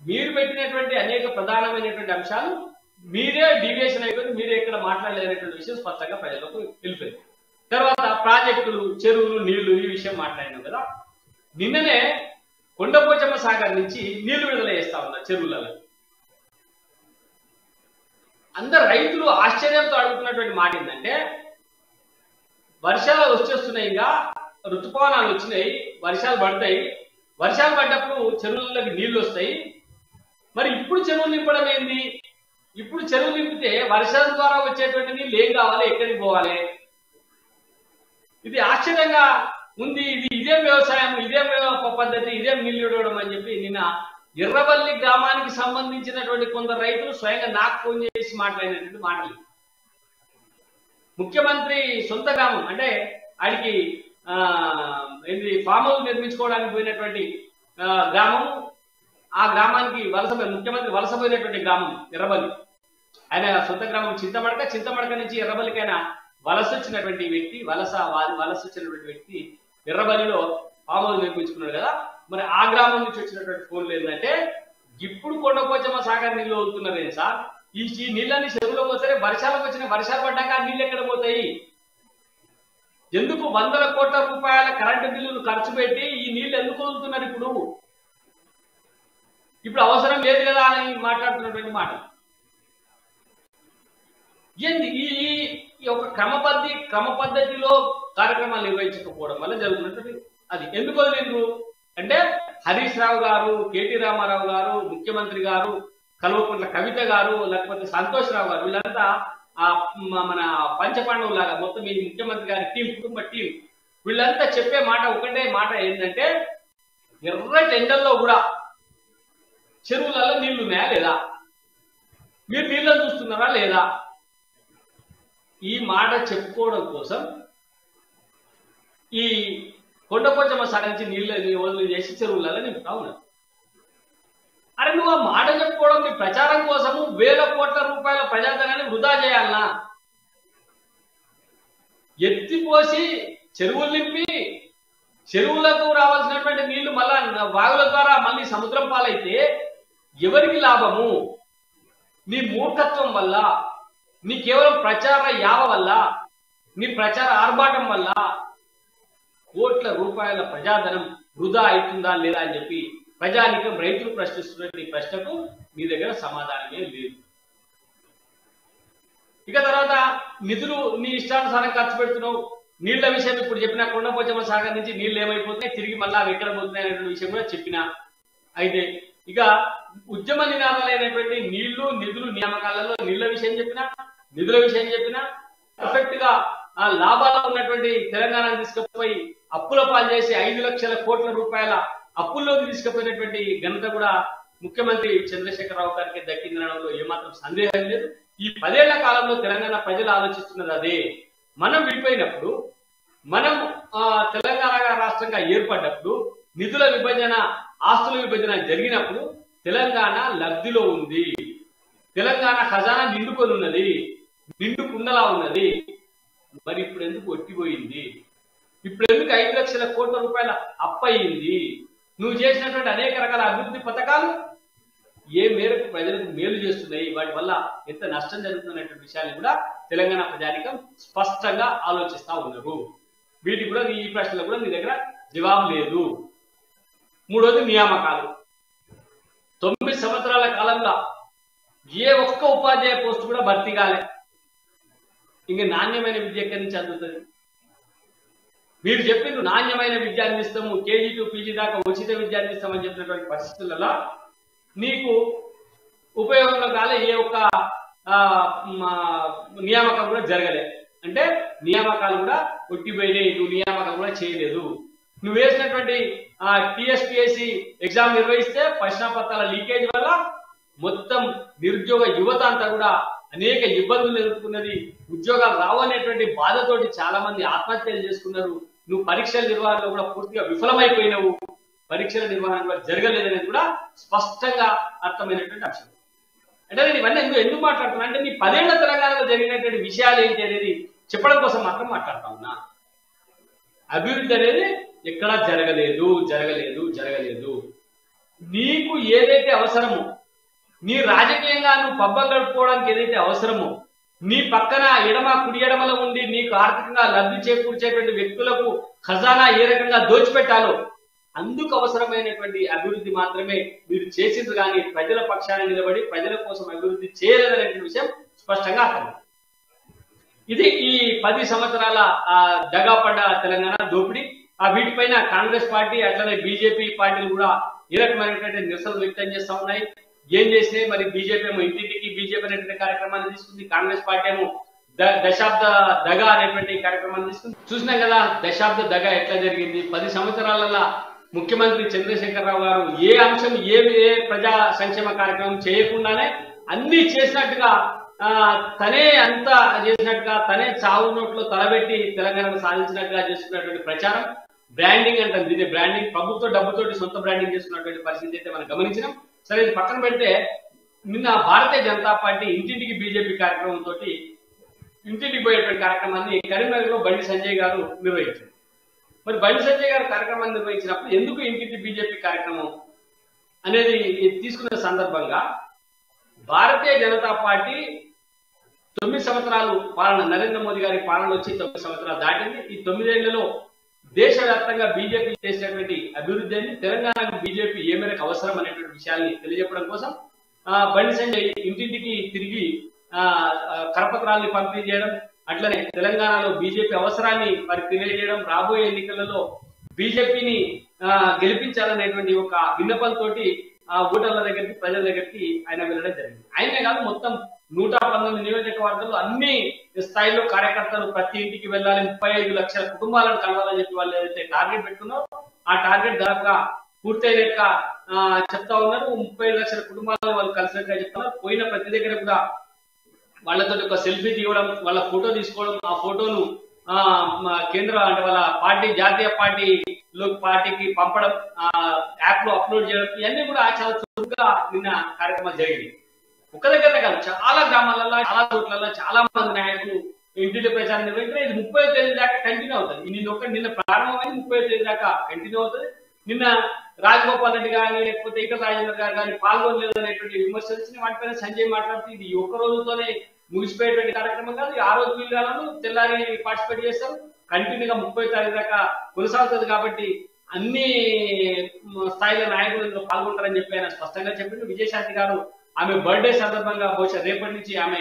మీరు పెట్టినటువంటి అనేక ప్రధానమైనటువంటి అంశాలు మీరే డీవియేషన్ అయిపోయింది, మీరే ఎక్కడ మాట్లాడలేనటువంటి విషయం స్పష్టంగా ప్రజలకు వెళ్ళిపోయింది. తర్వాత ప్రాజెక్టులు, చెరువులు, నీళ్లు, ఈ విషయం మాట్లాడినాం కదా. నిన్ననే కొండపోచమ్మ సాగర్ నుంచి నీళ్లు విడుదల చేస్తా ఉన్నారు చెరువులలో. అందరు రైతులు ఆశ్చర్యంతో అడుగుతున్నటువంటి మాట ఏంటంటే, వర్షాలు వచ్చేస్తున్నాయి, ఇంకా ఋతుపవనాలు వచ్చినాయి, వర్షాలు పడతాయి, వర్షాలు పడ్డప్పుడు చెరువులకి నీళ్లు వస్తాయి, మరి ఇప్పుడు చెరువులు నింపడం ఏంది? ఇప్పుడు చెరువులు నింపితే వర్షాల ద్వారా వచ్చేటువంటి నీళ్ళు ఏం కావాలి, ఎక్కడికి పోవాలి? ఇది ఆశ్చర్యంగా ఉంది. ఇదేం వ్యవసాయం, ఇదేం పద్ధతి, ఇదేం నీళ్లు ఇవ్వడం అని చెప్పి నిన్న ఎర్రబల్లి గ్రామానికి సంబంధించినటువంటి కొందరు రైతులు స్వయంగా నాకు ఫోన్ చేసి మాట్లాడినటువంటి మాటలు. ముఖ్యమంత్రి సొంత గ్రామం అంటే ఆడికి ఏంటి ఫామ్ హౌస్ నిర్మించుకోవడానికి పోయినటువంటి గ్రామం. ఆ గ్రామానికి ముఖ్యమంత్రి వలసపోయినటువంటి గ్రామం ఎర్రబల్లి. ఆయన సొంత గ్రామం చింతమడక నుంచి ఎర్రబల్లికి ఆయన వలస వచ్చినటువంటి వ్యక్తి ఎర్రబల్లిలో ఫామ్ హౌస్ నిర్మించుకున్నాడు కదా. మరి ఆ గ్రామం నుంచి వచ్చినటువంటి ఫోన్లు ఏంటంటే, ఇప్పుడు కొండపోచమ్మ సాగర్ నీళ్ళు వదులుతున్నారు సార్, ఈ నీళ్ళని చెరువులో పోతే వర్షాలు పడ్డాక ఆ నీళ్ళు ఎక్కడ పోతాయి? ఎందుకు 100 కోట్ల రూపాయల కరెంటు బిల్లులు ఖర్చు పెట్టి ఈ నీళ్లు ఎందుకు వదులుతున్నారు? ఇప్పుడు అవసరం లేదు కదా అని మాట్లాడుతున్నటువంటి మాట ఏంది? ఈ ఒక క్రమ పద్ధతిలో కార్యక్రమాలు నిర్వహించకపోవడం వల్ల జరుగుతున్నటువంటి అది. ఎందుకు వదిలిండ్రు అంటే, హరీష్ రావు గారు, కేటీ రామారావు గారు, ముఖ్యమంత్రి గారు, కల్వకుంట్ల కవిత గారు, లేకపోతే సంతోష్ రావు గారు, వీళ్ళంతా మన పంచపాండవులు లాగా మొత్తం ఈ ముఖ్యమంత్రి గారి టీం, కుటుంబ టీం, వీళ్ళంతా చెప్పే మాట ఒకటే మాట ఏంటంటే, ఎర్రటి ఎండల్లో కూడా చెరువులలో నీళ్లు ఉన్నాయా లేదా, మీరు నీళ్ళని చూస్తున్నారా లేదా, ఈ మాట చెప్పుకోవడం కోసం ఈ కొండపోచమ్మ సాగించి నీళ్ళు వదిలి చేసి చెరువులలో నింపుతా ఉన్నారు. అరే నువ్వు ఆ మాట చెప్పుకోవడం నీ ప్రచారం కోసము 1000 కోట్ల రూపాయల ప్రజాధనాన్ని వృధా చేయాలనా? ఎత్తిపోసి చెరువులు నింపి చెరువులకు రావాల్సినటువంటి నీళ్లు మళ్ళా వాగుల ద్వారా మళ్ళీ సముద్రం పాలైతే ఎవరికి లాభము? నీ మూర్ఖత్వం వల్ల, నీ కేవలం ప్రచార యావ వల్ల నీ ప్రచార ఆర్భాటం వల్ల కోట్ల రూపాయల ప్రజాధనం వృధా అవుతుందా లేదా అని చెప్పి ప్రజానికం రైతులు ప్రశ్నిస్తున్న ఈ ప్రశ్నకు మీ దగ్గర సమాధానమే లేదు. ఇక తర్వాత నిధులు నీ ఇష్టానుసారం ఖర్చు పెడుతున్నావు. నీళ్ల విషయం ఇప్పుడు చెప్పిన కొండపోచమ్మ సాగర్ నుంచి నీళ్లు ఏమైపోతున్నాయి, తిరిగి మళ్ళీ అవి ఎక్కడ పోతున్నాయి అనేటువంటి విషయం కూడా చెప్పిన. అయితే ఇక ఉద్యమ నినాదాలైనటువంటి నీళ్లు నిధులు నియామకాలలో నీళ్ల విషయం చెప్పిన, నిధుల విషయం చెప్పిన, పర్ఫెక్ట్ గా ఆ లాభాలు ఉన్నటువంటి తెలంగాణ తీసుకుపోయి అప్పుల పాలు చేసి 5 లక్షల కోట్ల రూపాయల అప్పుల్లోకి తీసుకుపోయినటువంటి ఘనత కూడా ముఖ్యమంత్రి చంద్రశేఖరరావు గారికి దక్కిందనడంలో ఏమాత్రం సందేహం లేదు. ఈ 10 ఏళ్ల కాలంలో తెలంగాణ ప్రజలు ఆలోచిస్తున్నది అదే. మనం విడిపోయినప్పుడు, మనం తెలంగాణ రాష్ట్రంగా ఏర్పడ్డప్పుడు, నిధుల విభజన ఆస్తుల విభజన జరిగినప్పుడు తెలంగాణ లబ్ధిలో ఉంది. తెలంగాణ ఖజానా నిండుకొని ఉన్నది, నిండు కుండలా ఉన్నది. మరి ఇప్పుడు ఎందుకు ఒట్టిపోయింది? ఇప్పుడు ఎందుకు 5 లక్షల కోట్ల రూపాయల అప్పయింది? నువ్వు చేసినటువంటి అనేక రకాల అభివృద్ధి పథకాలు ఏ మేరకు ప్రజలకు మేలు చేస్తున్నాయి, వాటి వల్ల ఎంత నష్టం జరుగుతున్నటువంటి విషయాన్ని కూడా తెలంగాణ ప్రజానికం స్పష్టంగా ఆలోచిస్తా ఉన్నారు. వీటికి కూడా ఈ ప్రశ్నలు కూడా నీ దగ్గర జవాబు లేదు. మూడోది నియామకాలు. 9 సంవత్సరాల కాలంలో ఏ ఒక్క ఉపాధ్యాయ పోస్టు కూడా భర్తీ కాలే. ఇంక నాణ్యమైన విద్య ఎక్కడి నుంచి అందుతుంది? మీరు చెప్పిండ్రు నాణ్యమైన విద్య అందిస్తాము, కేజీ టు పీజీ దాకా ఉచిత విద్య అందిస్తామని చెప్పినటువంటి పరిస్థితులలో నీకు ఉపయోగంలో కాలే ఏ ఒక్క నియామకం కూడా జరగలే. అంటే నియామకాలు కూడా కొట్టిపోయినాయి, నువ్వు నియామకం కూడా చేయలేదు. నువ్వు వేసినటువంటి టీఎస్పీఎస్సీ ఎగ్జామ్ నిర్వహిస్తే ప్రశ్నపత్రాల లీకేజ్ వల్ల మొత్తం నిరుద్యోగ యువత అంతా కూడా అనేక ఇబ్బందులు ఎదుర్కొన్నది. ఉద్యోగాలు రావనేటువంటి బాధతోటి చాలా మంది ఆత్మహత్యలు చేసుకున్నారు. నువ్వు పరీక్షల నిర్వహణలో కూడా పూర్తిగా విఫలమైపోయినావు. పరీక్షల నిర్వహణ కూడా జరగలేదనేది కూడా స్పష్టంగా అర్థమైనటువంటి అంశం. అంటే నేను ఇవన్నీ ఎందుకు మాట్లాడుతున్నా అంటే నీ 10 ఏళ్ల తెలంగాణలో జరిగినటువంటి విషయాలు ఏంటి అనేది చెప్పడం కోసం మాత్రం మాట్లాడుతా ఉన్నా. అభివృద్ధి అనేది ఎక్కడా జరగలేదు జరగలేదు జరగలేదు. నీకు ఏదైతే అవసరమో, నీ రాజకీయంగా నువ్వు పబ్బం గడుపుకోవడానికి ఏదైతే అవసరమో, నీ పక్కన ఎడమ కుడి ఎడమలో ఉండి నీకు ఆర్థికంగా లబ్ధి చేకూర్చేటువంటి వ్యక్తులకు ఖజానా ఏ రకంగా దోచిపెట్టాలో అందుకు అవసరమైనటువంటి అభివృద్ధి మాత్రమే మీరు చేసింది. కానీ ప్రజల పక్షాన నిలబడి ప్రజల కోసం అభివృద్ధి చేయలేదనేటువంటి విషయం స్పష్టంగా అర్థం. ఇది ఈ 10 సంవత్సరాల దగాపడ్డ తెలంగాణ దోపిడీ. వీటిపైన కాంగ్రెస్ పార్టీ అట్లనే బీజేపీ పార్టీలు కూడా ఏ రకమైనటువంటి నిరసనలు వ్యక్తం చేస్తా ఉన్నాయి. ఏం చేసినాయి మరి? బీజేపీ ఏమో ఇంటింటికి బీజేపీ అనేటువంటి కార్యక్రమాన్ని తీసుకుంది, కాంగ్రెస్ పార్టీ ఏమో దశాబ్ద దగ అనేటువంటి కార్యక్రమాన్ని తీసుకుంది. చూసినాం కదా దశాబ్ద దగ ఎట్లా జరిగింది. 10 సంవత్సరాలలో ముఖ్యమంత్రి చంద్రశేఖరరావు గారు ఏ అంశం ఏ ప్రజా సంక్షేమ కార్యక్రమం చేయకుండానే అన్ని చేసినట్టుగా, తనే అంతా చేసినట్టుగా, తనే చావు నోట్లో తలబెట్టి తెలంగాణను సాధించినట్టుగా చేస్తున్నటువంటి ప్రచారం, బ్రాండింగ్ అంటాం. దీని బ్రాండింగ్ ప్రభుత్వ డబ్బుతోటి సొంత బ్రాండింగ్ చేస్తున్నటువంటి పరిస్థితి అయితే మనం గమనించినాం. సరే, ఇది పక్కన పెడితే నిన్న భారతీయ జనతా పార్టీ ఇంటింటికి బీజేపీ కార్యక్రమంతో ఇంటింటికి పోయేటువంటి కార్యక్రమాన్ని కరీంనగర్ లో బండి సంజయ్ గారు నిర్వహించారు. మరి బండి సంజయ్ గారు కార్యక్రమాన్ని నిర్వహించినప్పుడు ఎందుకు ఇంటింటి బీజేపీ కార్యక్రమం అనేది తీసుకున్న సందర్భంగా భారతీయ జనతా పార్టీ 9 సంవత్సరాలు పాలన, నరేంద్ర మోదీ గారి పాలన వచ్చి 9 సంవత్సరాలు దాటింది. ఈ 9 ఏళ్లలో దేశవ్యాప్తంగా బీజేపీ చేసినటువంటి అభివృద్ధిని, తెలంగాణకు బీజేపీ ఏ మేరకు అవసరం అనేటువంటి విషయాన్ని తెలియజెప్పడం కోసం బండి సంజయ్ ఇంటింటికి తిరిగి కరపత్రాల్ని పంపిణీ చేయడం, అట్లనే తెలంగాణలో బీజేపీ అవసరాన్ని వారికి తెలియజేయడం, రాబోయే ఎన్నికలలో బీజేపీని గెలిపించాలనేటువంటి ఒక విన్నపంతో ఓటర్ల దగ్గరికి, ప్రజల దగ్గరికి ఆయన వెళ్ళడం జరిగింది. ఆయనే కాదు, మొత్తం 119 నియోజకవర్గాలు అన్ని స్థాయిలో కార్యకర్తలు ప్రతి ఇంటికి వెళ్ళాలి, 35 లక్షల కుటుంబాలను కలవాలని చెప్పి వాళ్ళు ఏదైతే టార్గెట్ పెట్టుకున్నారో ఆ టార్గెట్ దాదాపుగా పూర్తయినట్టుగా చెప్తా ఉన్నారు. 35 లక్షల కుటుంబాలను వాళ్ళు కలిసినట్టుగా చెప్తున్నారు. పోయిన ప్రతి దగ్గర కూడా వాళ్ళతో ఒక సెల్ఫీ తీయడం, వాళ్ళ ఫోటో తీసుకోవడం, ఆ ఫోటోను కేంద్ర అంటే వాళ్ళ పార్టీ జాతీయ పార్టీకి పంపడం, యాప్ లో అప్లోడ్ చేయడం, ఇవన్నీ కూడా చాలా చురుగ్గా నిన్న కార్యక్రమాలు జరిగింది. ఒక దగ్గరనే కాదు, చాలా గ్రామాలలో, చాలా చోట్లలో చాలా మంది నాయకులు ఇంటింటి ప్రచారం నిర్వహించారు. ఇది 30వ తేదీ దాకా కంటిన్యూ అవుతుంది. నిన్న ప్రారంభమైంది, 30వ తేదీ దాకా కంటిన్యూ అవుతుంది. నిన్న రాజగోపాల్ రెడ్డి గాని లేకపోతే ఇక రాజేంద్ర గారు కానీ పాల్గొనలేదు అనేటువంటి విమర్శలు వచ్చినాయి. వాటిపైన సంజయ్ మాట్లాడుతూ ఇది ఒక్క రోజుతోనే ముగిసిపోయేటువంటి కార్యక్రమం కాదు. ఆ రోజు వీళ్ళు తెల్లారి పార్టిసిపేట్ చేస్తారు. కంటిన్యూగా 30 తారీఖు దాకా కొనసాగుతుంది. కాబట్టి అన్ని స్థాయిలో నాయకులు ఇందులో పాల్గొంటారని చెప్పి ఆయన స్పష్టంగా చెప్పిండు. విజయశాంతి గారు ఆమె బర్త్డే సందర్భంగా బహుశా రేపటి నుంచి ఆమె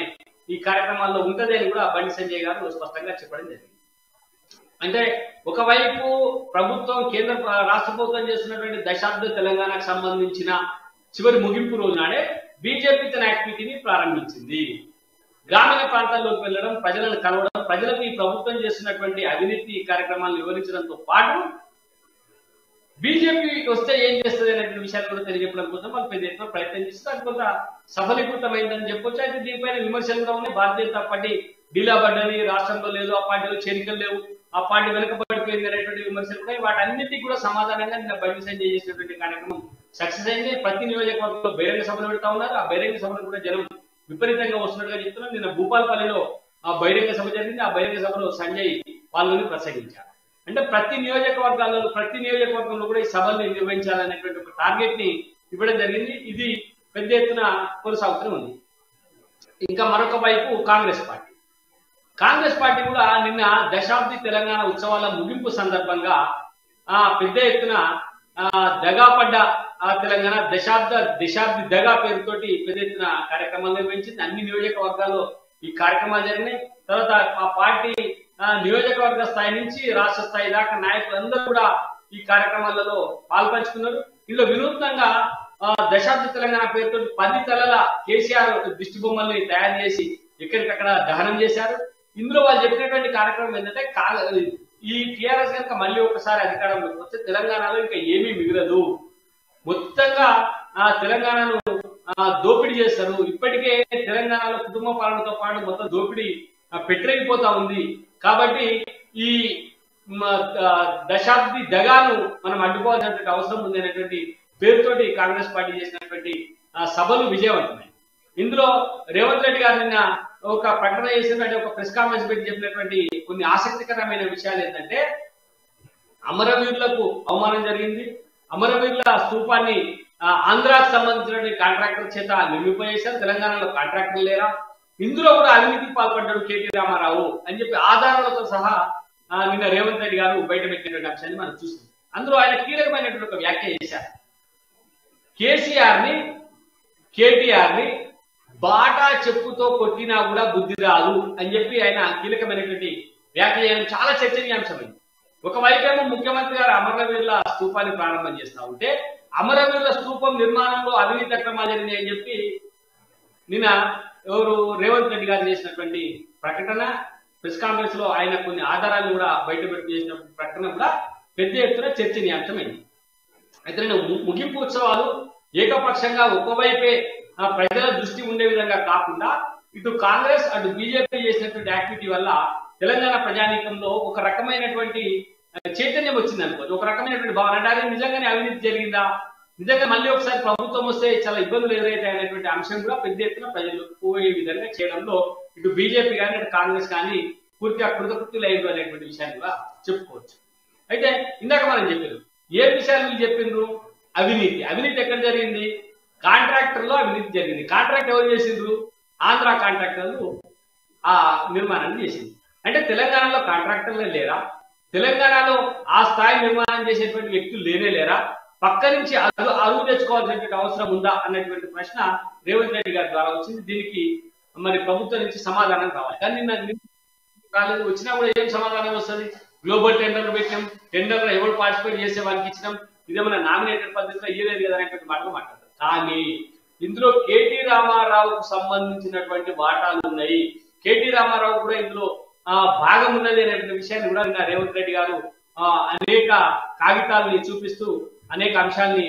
ఈ కార్యక్రమాల్లో ఉంటది అని కూడా బండి సంజయ్ గారు స్పష్టంగా చెప్పడం జరిగింది. అంటే ఒకవైపు ప్రభుత్వం కేంద్ర రాష్ట్ర ప్రభుత్వం చేస్తున్నటువంటి దశాబ్ద తెలంగాణకు సంబంధించిన చివరి ముగింపు రోజు నాడే బీజేపీ తన యాక్టివిటీని ప్రారంభించింది. గ్రామీణ ప్రాంతాల్లోకి వెళ్ళడం, ప్రజలను కలవడం, ప్రజలకు ఈ ప్రభుత్వం చేస్తున్నటువంటి అవినీతి కార్యక్రమాలను వివరించడంతో పాటు బీజేపీకి వస్తే ఏం చేస్తుంది అనేటువంటి విషయాలు కూడా తెలియజెప్పడం కోసం వాళ్ళు పెద్ద ఎత్తున ప్రయత్నం చేస్తారు. అది కొంత సఫలీకృతమైందని చెప్పొచ్చు. అయితే దీనిపైన విమర్శలు కూడా ఉన్నాయి. భారతీయ జనతా పార్టీ డీలా పడ్డది, రాష్ట్రంలో లేదు, ఆ పార్టీలో చేరికలు లేవు, ఆ పార్టీ వెనుకబడిపోయింది అనేటువంటి విమర్శలు ఉన్నాయి. వాటన్నిటికీ కూడా సమాధానంగా నిన్న బండి సంజయ్ చేసినటువంటి కార్యక్రమం సక్సెస్ అయింది. ప్రతి నియోజకవర్గంలో బహిరంగ సభలు పెడతా ఉన్నారు. ఆ బహిరంగ సభలు కూడా జనం విపరీతంగా వస్తున్నట్టుగా చెప్తున్నారు. నిన్న భూపాలపల్లిలో ఆ బహిరంగ సభ జరిగింది. ఆ బహిరంగ సభలో సంజయ్ పాల్గొని ప్రసంగించారు. అంటే ప్రతి నియోజకవర్గంలో కూడా ఈ సభల్ని నిర్వహించాలనేటువంటి ఒక టార్గెట్ ని ఇవ్వడం జరిగింది. ఇది పెద్ద ఎత్తున కొనసాగుతూనే ఉంది. ఇంకా మరొక వైపు కాంగ్రెస్ పార్టీ కూడా నిన్న దశాబ్ది తెలంగాణ ఉత్సవాల ముగింపు సందర్భంగా పెద్ద ఎత్తున దగాపడ్డ తెలంగాణ దశాబ్ది దగా పేరుతోటి పెద్ద ఎత్తున కార్యక్రమాలు నిర్వహించింది. అన్ని నియోజకవర్గాల్లో ఈ కార్యక్రమాలు జరిగినాయి. తర్వాత ఆ పార్టీ నియోజకవర్గ స్థాయి నుంచి రాష్ట్ర స్థాయి దాకా నాయకులందరూ కూడా ఈ కార్యక్రమాలలో పాల్పంచుకున్నారు. ఇందులో వినూత్నంగా దశాబ్ది తెలంగాణ పేరుతో 10 తలల కేసీఆర్ దిష్టి బొమ్మల్ని తయారు చేసి ఎక్కడికక్కడ దహనం చేశారు. ఇందులో వాళ్ళు చెప్పినటువంటి కార్యక్రమం ఏంటంటే ఈ టీఆర్ఎస్ కనుక మళ్ళీ ఒకసారి అధికారంలోకి వస్తే తెలంగాణలో ఇంకా ఏమీ మిగలదు, మొత్తంగా తెలంగాణను దోపిడీ చేస్తారు. ఇప్పటికే తెలంగాణలో కుటుంబ పాలనతో పాటు మొత్తం దోపిడీ పెట్టలేకపోతా ఉంది. కాబట్టి ఈ దశాబ్ది దగాను మనం అడ్డుకోవాల్సినటువంటి అవసరం ఉంది అనేటువంటి పేరుతోటి కాంగ్రెస్ పార్టీ చేసినటువంటి సభలు విజయవంతమైంది. ఇందులో రేవంత్ రెడ్డి గారు నిన్న ఒక ప్రకటన చేసినటువంటి ఒక ప్రెస్ కాన్ఫరెన్స్ పెట్టి చెప్పినటువంటి కొన్ని ఆసక్తికరమైన విషయాలు ఏంటంటే, అమరవీరులకు అవమానం జరిగింది. అమరవీరుల స్తూపాన్ని ఆంధ్రాకు సంబంధించినటువంటి కాంట్రాక్టర్ చేత నిర్మింపజేశారు. తెలంగాణలో కాంట్రాక్టర్ లేరా, ఇందులో కూడా అవినీతికి పాల్పడ్డాడు కేటీ రామారావు అని చెప్పి ఆధారాలతో సహా నిన్న రేవంత్ రెడ్డి గారు బయట పెట్టినటువంటి అంశాన్ని మనం చూసాం. అందులో ఆయన కీలకమైనటువంటి ఒక వ్యాఖ్య చేశారు. కేటీఆర్ ని బాటా చెప్పుతో కొట్టినా కూడా బుద్ధి రాదు అని చెప్పి ఆయన కీలకమైనటువంటి వ్యాఖ్య చేయడం చాలా చర్చనీయాంశమైంది. ఒకవైపేమో ముఖ్యమంత్రి గారు అమరవీరుల స్తూపాన్ని ప్రారంభం చేస్తా ఉంటే, అమరవీరుల స్తూపం నిర్మాణంలో అవినీతి అక్రమాలు జరిగినాయి అని చెప్పి నిన్న రేవంత్ రెడ్డి గారు చేసినటువంటి ప్రకటన, ప్రెస్ కాన్ఫరెన్స్ లో ఆయన కొన్ని ఆధారాలు కూడా బయటపెట్టి చేసిన ప్రకటన కూడా పెద్ద ఎత్తున చర్చనీయాంశమైంది. అయితే ముగింపు ఉత్సవాలు ఏకపక్షంగా ఒకవైపే ప్రజల దృష్టి ఉండే విధంగా కాకుండా ఇటు కాంగ్రెస్ అటు బీజేపీ చేసినటువంటి యాక్టివిటీ వల్ల తెలంగాణ ప్రజానీకంలో ఒక రకమైనటువంటి చైతన్యం వచ్చింది అనుకోవచ్చు. ఒక రకమైనటువంటి భావన అంటే నిజంగానే అవినీతి జరిగిందా, నిజంగా మళ్ళీ ఒకసారి ప్రభుత్వం వస్తే చాలా ఇబ్బందులు ఎదురైతాయి అనేటువంటి అంశం కూడా పెద్ద ఎత్తున ప్రజలు పోయే విధంగా చేయడంలో ఇటు బీజేపీ కానీ ఇటు కాంగ్రెస్ కానీ పూర్తిగా కృతకృత్యులైంది అనేటువంటి విషయాన్ని కూడా చెప్పుకోవచ్చు. అయితే ఇందాక మనం చెప్పారు, ఏ విషయాలు వీళ్ళు చెప్పిండ్రు? అవినీతి ఎక్కడ జరిగింది? కాంట్రాక్టర్లో అవినీతి జరిగింది. కాంట్రాక్ట్ ఎవరు చేసిండ్రు? ఆంధ్ర కాంట్రాక్టర్లు ఆ నిర్మాణాన్ని చేసింది. అంటే తెలంగాణలో కాంట్రాక్టర్లే లేరా? తెలంగాణలో ఆ స్థాయి నిర్మాణం చేసేటువంటి వ్యక్తులు లేరా? పక్క నుంచి అరువు తెచ్చుకోవాల్సినటువంటి అవసరం ఉందా అన్నటువంటి ప్రశ్న రేవంత్ రెడ్డి గారి ద్వారా వచ్చింది. దీనికి మరి ప్రభుత్వం నుంచి సమాధానం కావాలి. కానీ నిన్న రాలేదు. వచ్చినా కూడా ఏం సమాధానం వస్తుంది? గ్లోబల్ టెండర్లు పెట్టినాం, టెండర్లో ఎవరు పార్టిసిపేట్ చేసే వాళ్ళకి ఇచ్చినాం, ఇదేమన్నా నామినేటెడ్ పద్ధతిలో ఇయ్యలేదు కదా అనేటువంటి మాటలు మాట్లాడతారు. కానీ ఇందులో కేటీ రామారావుకు సంబంధించినటువంటి వాటాలు ఉన్నాయి. కేటీ రామారావు కూడా ఇందులో భాగం ఉన్నది అనేటువంటి విషయాన్ని కూడా నిన్న రేవంత్ రెడ్డి గారు అనేక కాగితాలని చూపిస్తూ అనేక అంశాన్ని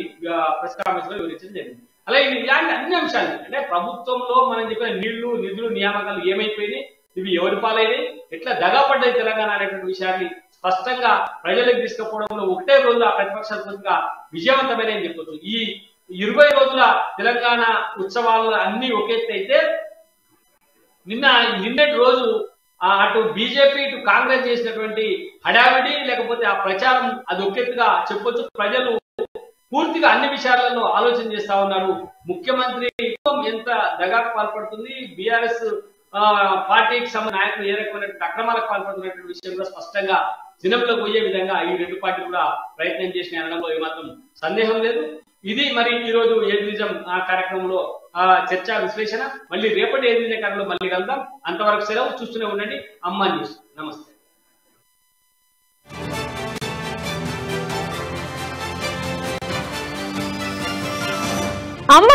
ప్రెస్ కాన్ఫరెన్స్ లో వివరించడం జరిగింది. అలాగే ఇలాంటి అన్ని అంశాలు అంటే ప్రభుత్వంలో మనం చెప్పిన నిధులు నియామకాలు ఏమైపోయినాయి, ఇవి ఎవరి పాలైనాయి, ఎట్లా దగాపడ్డాయి తెలంగాణ అనేటువంటి విషయాన్ని స్పష్టంగా ప్రజలకు తీసుకుపోవడంలో ఒకటే రోజు ఆ ప్రతిపక్షాలుగా విజయవంతమైన అని చెప్పొచ్చు. ఈ 20 రోజుల తెలంగాణ ఉత్సవాలు అన్ని ఒకెత్తైతే నిన్నటి రోజు అటు బీజేపీ ఇటు కాంగ్రెస్ చేసినటువంటి హడావిడి లేకపోతే ఆ ప్రచారం అది ఒకెత్తుగా చెప్పొచ్చు. ప్రజలు పూర్తిగా అన్ని విషయాలలో ఆలోచన చేస్తా ఉన్నారు. ముఖ్యమంత్రి ఎంత దగాకు పాల్పడుతుంది, బీఆర్ఎస్ పార్టీకి సంబంధించిన నాయకులు ఏ రకమైనటువంటి అక్రమాలకు పాల్పడుతున్నటువంటి విషయం కూడా స్పష్టంగా జనంలోకి పోయే విధంగా ఈ రెండు పార్టీలు కూడా ప్రయత్నం చేసిన అనడంలో ఏమాత్రం సందేహం లేదు. ఇది మరి ఈ రోజు ఏది నిజం ఆ కార్యక్రమంలో చర్చా విశ్లేషణ. మళ్ళీ రేపటి ఏది నిజం కార్యక్రమంలో మళ్ళీ కలుద్దాం. అంతవరకు సెలవు. చూస్తూనే ఉండండి అమ్మా న్యూస్. నమస్తే. అమ్మ